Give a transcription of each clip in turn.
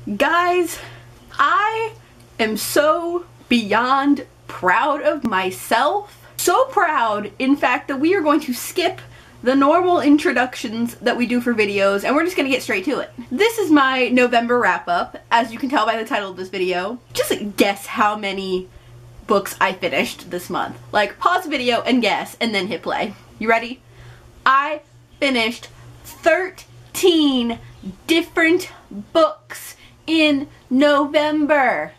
Guys, I am so beyond proud of myself. So proud, in fact, that we are going to skip the normal introductions that we do for videos and we're just gonna get straight to it. This is my November wrap-up, as you can tell by the title of this video. Just guess how many books I finished this month. Like, pause the video and guess, and then hit play. You ready? I finished 13 different books in November.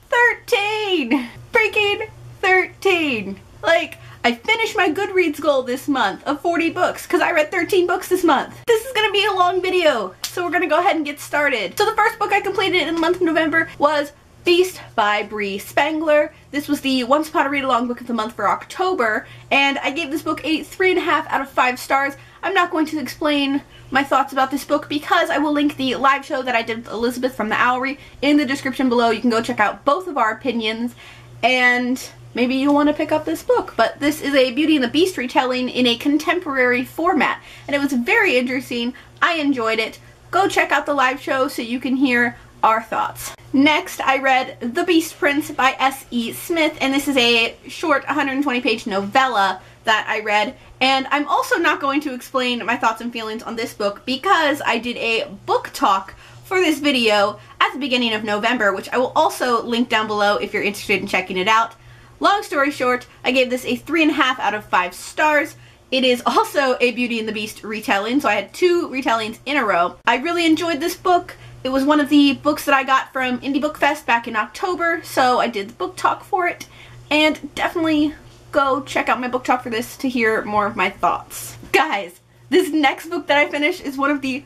13! Freaking 13! Like, I finished my Goodreads goal this month of 40 books because I read 13 books this month. This is gonna be a long video, so we're gonna go ahead and get started. So the first book I completed in the month of November was Beast by Bree Spangler. This was the Once Upon a Read-Along book of the month for October, and I gave this book a 3.5 out of 5 stars. I'm not going to explain my thoughts about this book because I will link the live show that I did with Elizabeth from the Owlery in the description below. You can go check out both of our opinions, and maybe you'll want to pick up this book. But this is a Beauty and the Beast retelling in a contemporary format, and it was very interesting. I enjoyed it. Go check out the live show so you can hear our thoughts. Next, I read The Beast Prince by S.E. Smith, and this is a short 120-page novella that I read. And I'm also not going to explain my thoughts and feelings on this book because I did a book talk for this video at the beginning of November, which I will also link down below if you're interested in checking it out. Long story short, I gave this a 3.5 out of 5 stars. It is also a Beauty and the Beast retelling, so I had 2 retellings in a row. I really enjoyed this book. It was one of the books that I got from Indie Book Fest back in October, so I did the book talk for it, and definitely go check out my book talk for this to hear more of my thoughts. Guys, this next book that I finished is one of the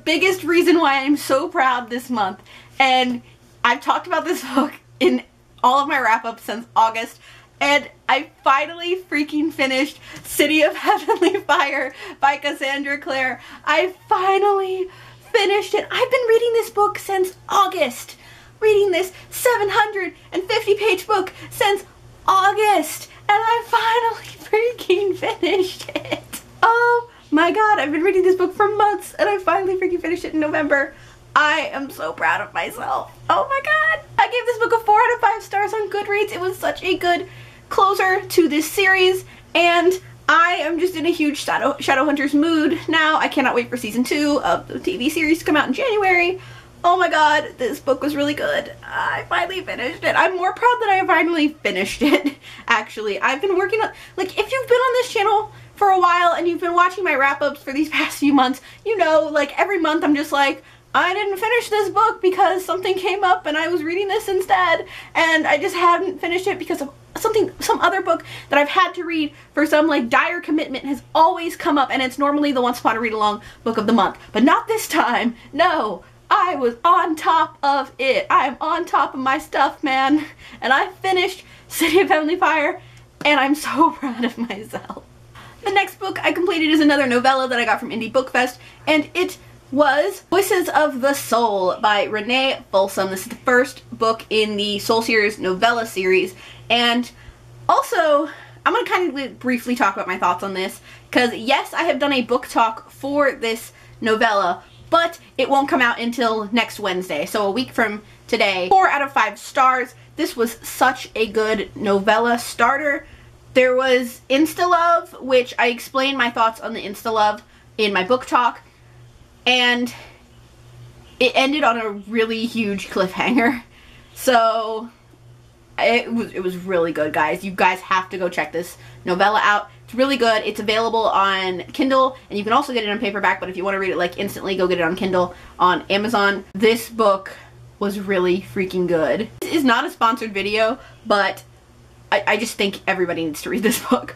biggest reason why I'm so proud this month, and I've talked about this book in all of my wrap-ups since August, and I finally freaking finished City of Heavenly Fire by Cassandra Clare. I finally finished it. I've been reading this book since August. Reading this 750-page book since August, and I finally freaking finished it. Oh my god, I've been reading this book for months, and I finally freaking finished it in November. I am so proud of myself. Oh my god. I gave this book a 4 out of 5 stars on Goodreads. It was such a good closer to this series, and I am just in a huge Shadowhunters mood now. I cannot wait for season 2 of the TV series to come out in January. Oh my god, this book was really good. I finally finished it. I'm more proud that I finally finished it, actually. I've been working on, like, if you've been on this channel for a while and you've been watching my wrap-ups for these past few months, you know, like, every month I'm just like, I didn't finish this book because something came up and I was reading this instead, and I just hadn't finished it because of some other book that I've had to read for some, like, dire commitment has always come up, and it's normally the Once Upon a Read-Along book of the month. But not this time. No. I was on top of it. I am on top of my stuff, man. And I finished City of Heavenly Fire, and I'm so proud of myself. The next book I completed is another novella that I got from Indie Book Fest, and it was Voices of the Soul by Renee Folsom. This is the first book in the Soul Series novella series, and also I'm going to kind of briefly talk about my thoughts on this, because yes, I have done a book talk for this novella, but it won't come out until next Wednesday, so a week from today. 4 out of 5 stars. This was such a good novella starter. There was Insta-Love, which I explained my thoughts on the Insta-Love in my book talk, and it ended on a really huge cliffhanger. So it was really good, guys. You guys have to go check this novella out. It's really good. It's available on Kindle, and you can also get it on paperback, but if you want to read it like instantly, go get it on Kindle on Amazon. This book was really freaking good. This is not a sponsored video, but I just think everybody needs to read this book.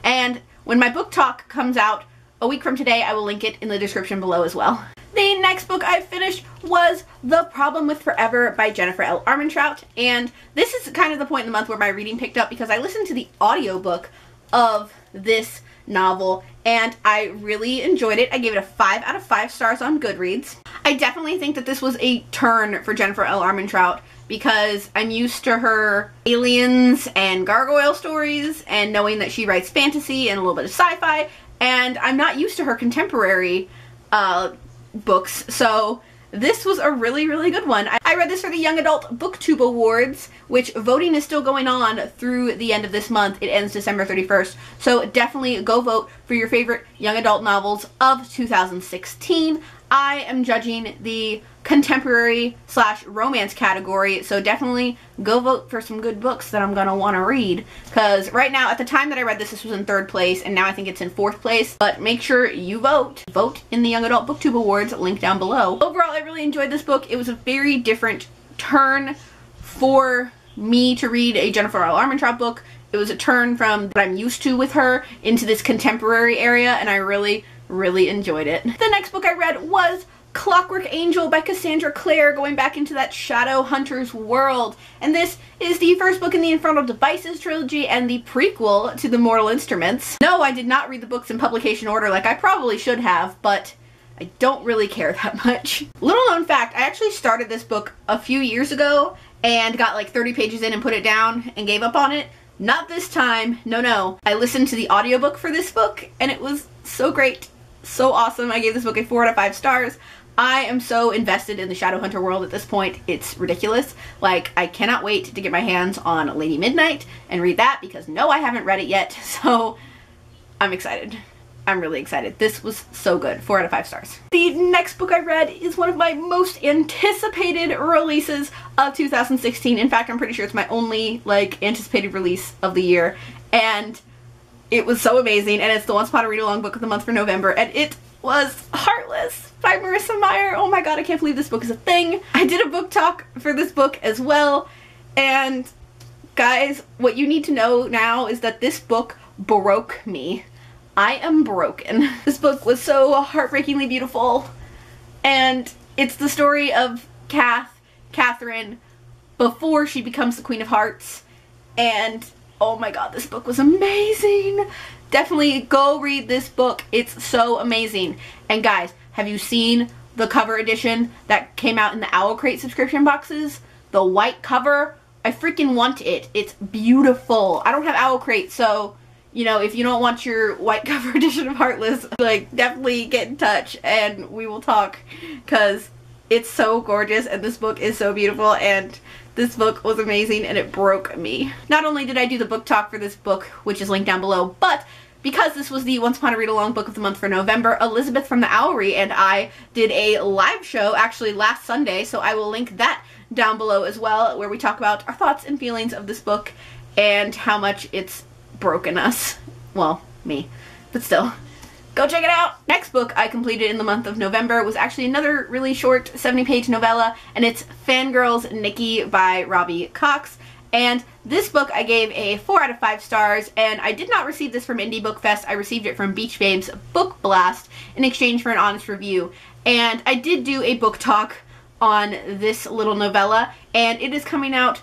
And when my book talk comes out a week from today, I will link it in the description below as well. The next book I finished was The Problem with Forever by Jennifer L. Armentrout, and this is kind of the point in the month where my reading picked up because I listened to the audiobook of this novel and I really enjoyed it. I gave it a 5 out of 5 stars on Goodreads. I definitely think that this was a turn for Jennifer L. Armentrout because I'm used to her aliens and gargoyle stories and knowing that she writes fantasy and a little bit of sci-fi, and I'm not used to her contemporary books, so this was a really, really good one. I read this for the Young Adult BookTube Awards, which voting is still going on through the end of this month. It ends December 31st. So definitely go vote for your favorite young adult novels of 2016. I am judging the contemporary / romance category, so definitely go vote for some good books that I'm gonna want to read, because right now, at the time that I read this, this was in 3rd place, and now I think it's in 4th place, but make sure you vote. Vote in the Young Adult BookTube Awards, link down below. Overall, I really enjoyed this book. It was a very different turn for me to read a Jennifer L. Armentrout book. It was a turn from what I'm used to with her into this contemporary area, and I really, really enjoyed it. The next book I read was Clockwork Angel by Cassandra Clare, going back into that Shadowhunters world. And this is the first book in the Infernal Devices trilogy and the prequel to the Mortal Instruments. No, I did not read the books in publication order like I probably should have, but I don't really care that much. Little known fact, I actually started this book a few years ago and got like 30 pages in and put it down and gave up on it. Not this time. No. I listened to the audiobook for this book and it was so great. So awesome. I gave this book a 4 out of 5 stars. I am so invested in the Shadowhunter world at this point. It's ridiculous. Like, I cannot wait to get my hands on Lady Midnight and read that, because no, I haven't read it yet. So I'm excited. I'm really excited. This was so good. 4 out of 5 stars. The next book I read is one of my most anticipated releases of 2016. In fact, I'm pretty sure it's my only, like, anticipated release of the year. And it was so amazing. And it's the Once Upon a Read-Along book of the month for November. And it was Heartless by Marissa Meyer. Oh my god, I can't believe this book is a thing. I did a book talk for this book as well. And guys, what you need to know now is that this book broke me. I am broken. This book was so heartbreakingly beautiful, and it's the story of Catherine, before she becomes the Queen of Hearts, and oh my god, this book was amazing. Definitely go read this book. It's so amazing. And guys, have you seen the cover edition that came out in the Owl Crate subscription boxes? The white cover? I freaking want it. It's beautiful. I don't have Owl Crate, so you know, if you don't want your white cover edition of Heartless, like, definitely get in touch and we will talk, because it's so gorgeous and this book is so beautiful, and this book was amazing and it broke me. Not only did I do the book talk for this book, which is linked down below, but because this was the Once Upon a Read-Along book of the month for November, Elizabeth from the Owlery and I did a live show actually last Sunday, so I will link that down below as well, where we talk about our thoughts and feelings of this book and how much it's broken us. Well, me. But still, go check it out! Next book I completed in the month of November was actually another really short 70-page novella, and it's Fangirls Nicki by Robbie Cox. And this book I gave a 4 out of 5 stars, and I did not receive this from Indie Book Fest. I received it from Beach Babes Book Blast in exchange for an honest review. And I did do a book talk on this little novella, and it is coming out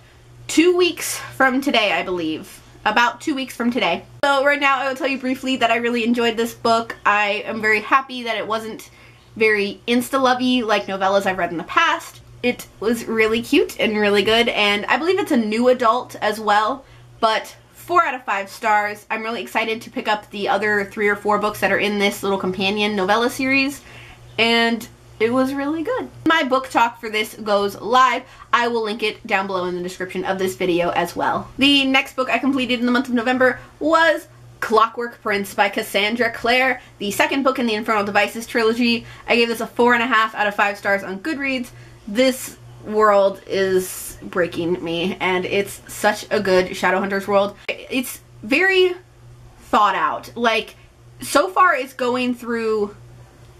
2 weeks from today, I believe. About 2 weeks from today. So right now I will tell you briefly that I really enjoyed this book. I am very happy that it wasn't very insta-lovey like novellas I've read in the past. It was really cute and really good, and I believe it's a new adult as well, but 4 out of 5 stars. I'm really excited to pick up the other 3 or 4 books that are in this little companion novella series, and it was really good. My book talk for this goes live. I will link it down below in the description of this video as well. The next book I completed in the month of November was Clockwork Prince by Cassandra Clare, the second book in the Infernal Devices trilogy. I gave this a 4.5 out of 5 stars on Goodreads. This world is breaking me, and it's such a good Shadowhunters world. It's very thought out. Like, so far it's going through,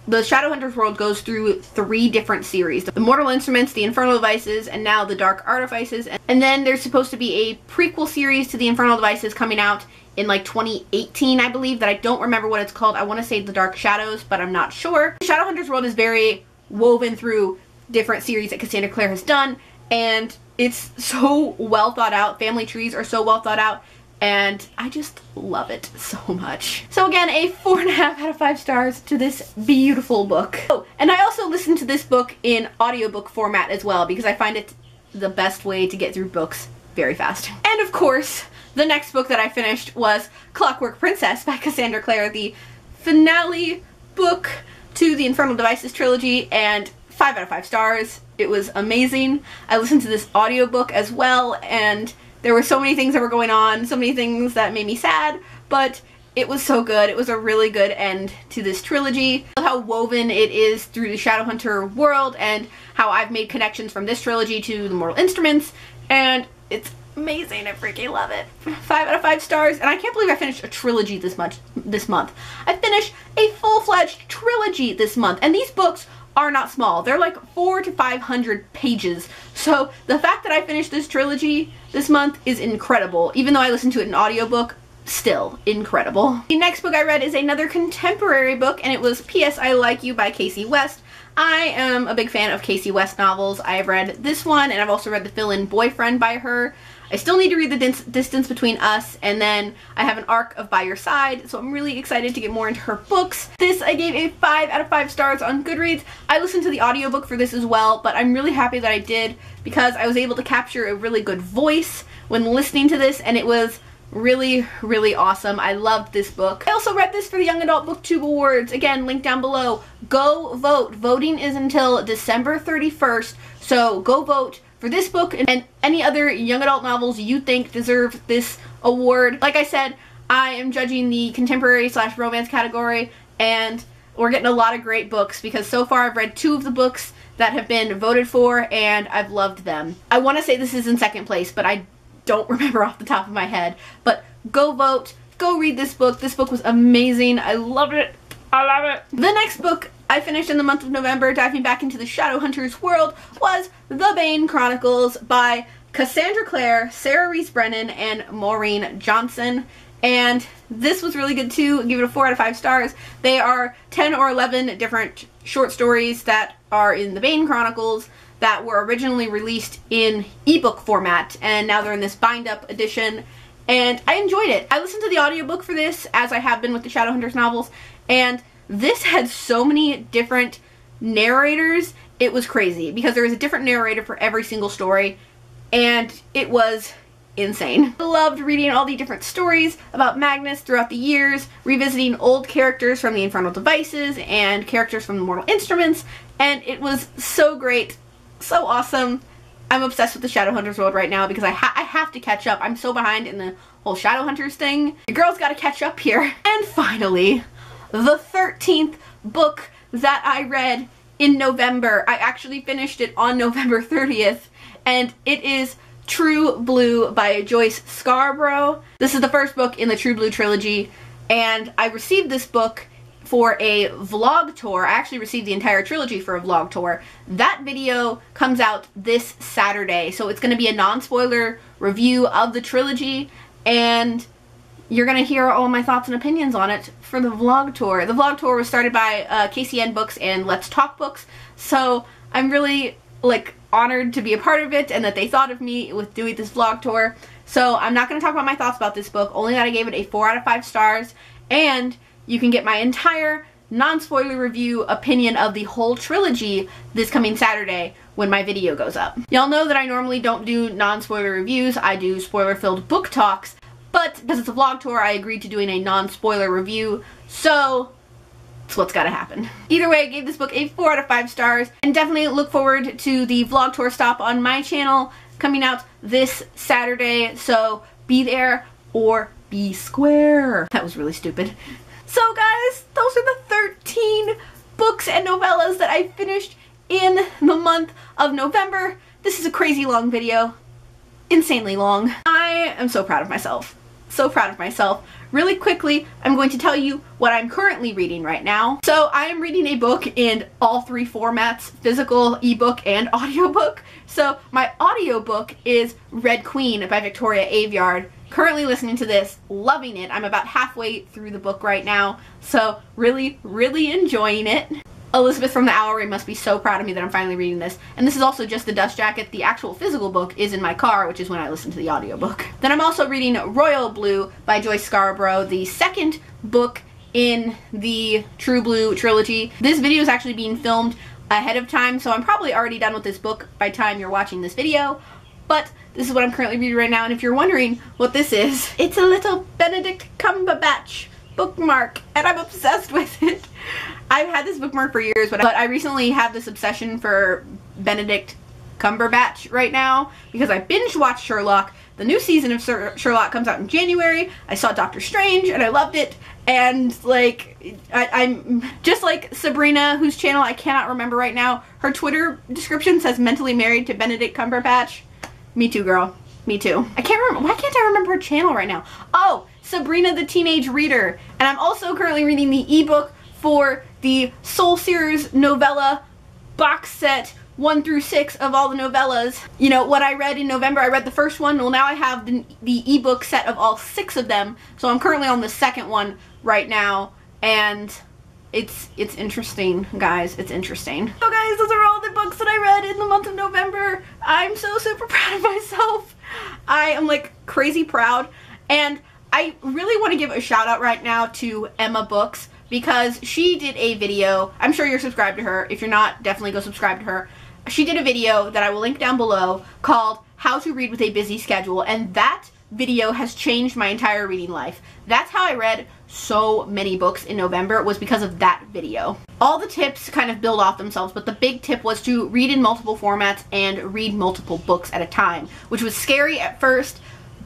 the Shadowhunters world goes through 3 different series. The Mortal Instruments, the Infernal Devices, and now the Dark Artifices. And then there's supposed to be a prequel series to the Infernal Devices coming out in like 2018, I believe, that I don't remember what it's called. I want to say The Dark Shadows, but I'm not sure. The Shadowhunters world is very woven through different series that Cassandra Clare has done, and it's so well thought out. Family trees are so well thought out, and I just love it so much. So again, a 4.5 out of 5 stars to this beautiful book. Oh, and I also listened to this book in audiobook format as well, because I find it the best way to get through books very fast. And of course, the next book that I finished was Clockwork Princess by Cassandra Clare, the finale book to the Infernal Devices trilogy, and 5 out of 5 stars. It was amazing. I listened to this audiobook as well, and there were so many things that were going on, so many things that made me sad, but it was so good. It was a really good end to this trilogy. I love how woven it is through the Shadowhunter world and how I've made connections from this trilogy to the Mortal Instruments, and it's amazing. I freaking love it. 5 out of 5 stars, and I can't believe I finished a trilogy this month. I finished a full-fledged trilogy this month, and these books are not small. They're like 400 to 500 pages. So the fact that I finished this trilogy this month is incredible. Even though I listened to it in audiobook, still incredible. The next book I read is another contemporary book, and it was P.S. I Like You by Casey West. I am a big fan of Casey West novels. I have read this one, and I've also read The Fill-In Boyfriend by her. I still need to read The Distance Between Us, and then I have an arc of By Your Side, so I'm really excited to get more into her books. This I gave a 5 out of 5 stars on Goodreads. I listened to the audiobook for this as well, but I'm really happy that I did because I was able to capture a really good voice when listening to this, and it was really, really awesome. I loved this book. I also read this for the Young Adult BookTube Awards. Again, link down below. Go vote. Voting is until December 31st, so go vote for this book and any other young adult novels you think deserve this award. Like I said, I am judging the contemporary / romance category, and we're getting a lot of great books because so far I've read 2 of the books that have been voted for, and I've loved them. I want to say this is in second place, but I don't remember off the top of my head. But go vote, go read this book. This book was amazing. I loved it. I love it. The next book I finished in the month of November, diving back into the Shadowhunters world, was The Bane Chronicles by Cassandra Clare, Sarah Reese Brennan, and Maureen Johnson. And this was really good too. Give it a 4 out of 5 stars. They are 10 or 11 different short stories that are in the Bane Chronicles that were originally released in ebook format, and now they're in this bind-up edition, and I enjoyed it. I listened to the audiobook for this, as I have been with the Shadowhunters novels, and this had so many different narrators. It was crazy, because there was a different narrator for every single story, and it was insane. I loved reading all the different stories about Magnus throughout the years, revisiting old characters from the Infernal Devices and characters from the Mortal Instruments, and it was so great. So awesome. I'm obsessed with the Shadowhunters world right now because I have to catch up. I'm so behind in the whole Shadowhunters thing. Your girl's gotta catch up here. And finally, the 13th book that I read in November. I actually finished it on November 30th, and it is True Blue by Joyce Scarborough. This is the first book in the True Blue trilogy, and I received this book for a vlog tour. I actually received the entire trilogy for a vlog tour. That video comes out this Saturday, so it's going to be a non-spoiler review of the trilogy, and you're going to hear all my thoughts and opinions on it for the vlog tour. The vlog tour was started by KCN Books and Let's Talk Books, so I'm really honored to be a part of it and that they thought of me with doing this vlog tour. So I'm not going to talk about my thoughts about this book, only that I gave it a 4 out of 5 stars, and you can get my entire non-spoiler review opinion of the whole trilogy this coming Saturday when my video goes up. Y'all know that I normally don't do non-spoiler reviews. I do spoiler-filled book talks, but because it's a vlog tour, I agreed to doing a non-spoiler review, so it's what's gotta happen. Either way, I gave this book a 4 out of 5 stars, and definitely look forward to the vlog tour stop on my channel coming out this Saturday, so be there or be square. That was really stupid. So guys, those are the 13 books and novellas that I finished in the month of November. This is a crazy long video. Insanely long. I am so proud of myself. So proud of myself. Really quickly, I'm going to tell you what I'm currently reading right now. So I am reading a book in all 3 formats, physical, ebook, and audiobook. So my audiobook is Red Queen by Victoria Aveyard. Currently listening to this, loving it. I'm about halfway through the book right now, so really, really enjoying it. Elizabeth from the Owlery must be so proud of me that I'm finally reading this. And this is also just the dust jacket. The actual physical book is in my car, which is when I listen to the audiobook. Then I'm also reading Royal Blue by Joyce Scarborough, the second book in the True Blue trilogy. This video is actually being filmed ahead of time, so I'm probably already done with this book by the time you're watching this video. But this is what I'm currently reading right now, and if you're wondering what this is, it's a little Benedict Cumberbatch bookmark and I'm obsessed with it. I've had this bookmark for years, but I recently have this obsession for Benedict Cumberbatch right now because I binge watched Sherlock. The new season of Sherlock comes out in January. I saw Doctor Strange and I loved it. And like, I'm just like Sabrina, whose channel I cannot remember right now. Her Twitter description says mentally married to Benedict Cumberbatch. Me too, girl. Me too. I can't remember. Why can't I remember her channel right now? Oh, Sabrina the Teenage Reader. And I'm also currently reading the ebook for the Soul Sears novella box set 1 through 6 of all the novellas. You know, what I read in November, I read the first one. Well, now I have the ebook set of all 6 of them. So I'm currently on the second one right now. And it's interesting, guys. It's interesting. So guys, those are all the books that I read in the month of November. I'm so super proud of myself. I am like crazy proud. And I really want to give a shout out right now to Emma Books because she did a video. I'm sure you're subscribed to her. If you're not, definitely go subscribe to her. She did a video that I will link down below called How to Read with a Busy Schedule, and that video has changed my entire reading life. That's how I read so many books in November, was because of that video. All the tips kind of build off themselves, but the big tip was to read in multiple formats and read multiple books at a time, which was scary at first,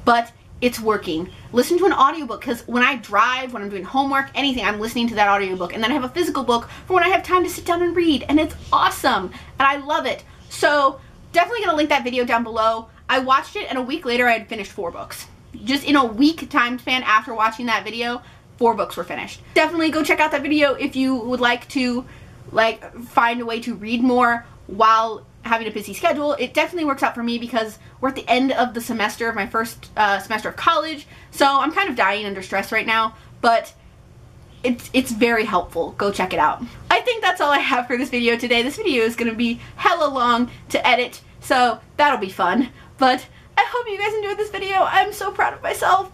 but it's working. Listen to an audiobook, because when I drive, when I'm doing homework, anything, I'm listening to that audiobook. And then I have a physical book for when I have time to sit down and read, and it's awesome. And I love it. So definitely gonna link that video down below. I watched it, and a week later I had finished 4 books. Just in a week time span after watching that video, 4 books were finished. Definitely go check out that video if you would like to find a way to read more while having a busy schedule. It definitely works out for me because we're at the end of the semester of my first semester of college, so I'm kind of dying under stress right now, but it's very helpful. Go check it out. I think that's all I have for this video today. This video is going to be hella long to edit, so that'll be fun, but I hope you guys enjoyed this video. I'm so proud of myself.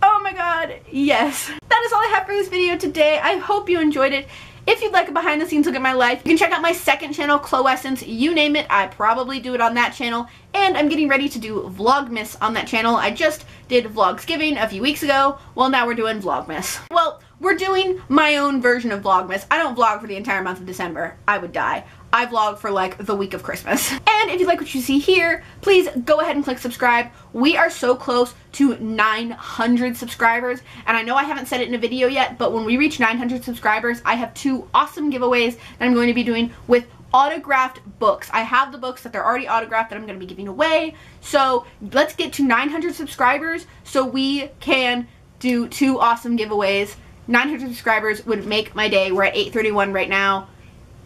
Oh my god, yes. That is all I have for this video today. I hope you enjoyed it. If you'd like a behind the scenes look at my life, you can check out my second channel, Cloessence. You name it, I probably do it on that channel. And I'm getting ready to do Vlogmas on that channel. I just did Vlogsgiving a few weeks ago. Well, now we're doing Vlogmas. Well, we're doing my own version of Vlogmas. I don't vlog for the entire month of December. I would die. I vlog for like the week of Christmas. And if you like what you see here, please go ahead and click subscribe. We are so close to 900 subscribers, and I know I haven't said it in a video yet, but when we reach 900 subscribers, I have 2 awesome giveaways that I'm going to be doing with autographed books. I have the books that they're already autographed that I'm going to be giving away. So let's get to 900 subscribers so we can do 2 awesome giveaways. 900 subscribers would make my day. We're at 831 right now.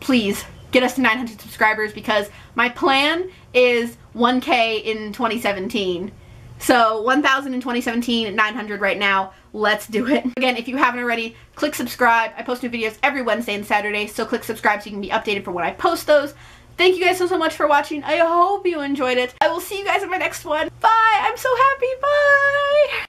Please get us to 900 subscribers because my plan is 1K in 2017. So 1,000 in 2017, 900 right now. Let's do it. Again, if you haven't already, click subscribe. I post new videos every Wednesday and Saturday, so click subscribe so you can be updated for when I post those. Thank you guys so much for watching. I hope you enjoyed it. I will see you guys in my next one. Bye! I'm so happy. Bye!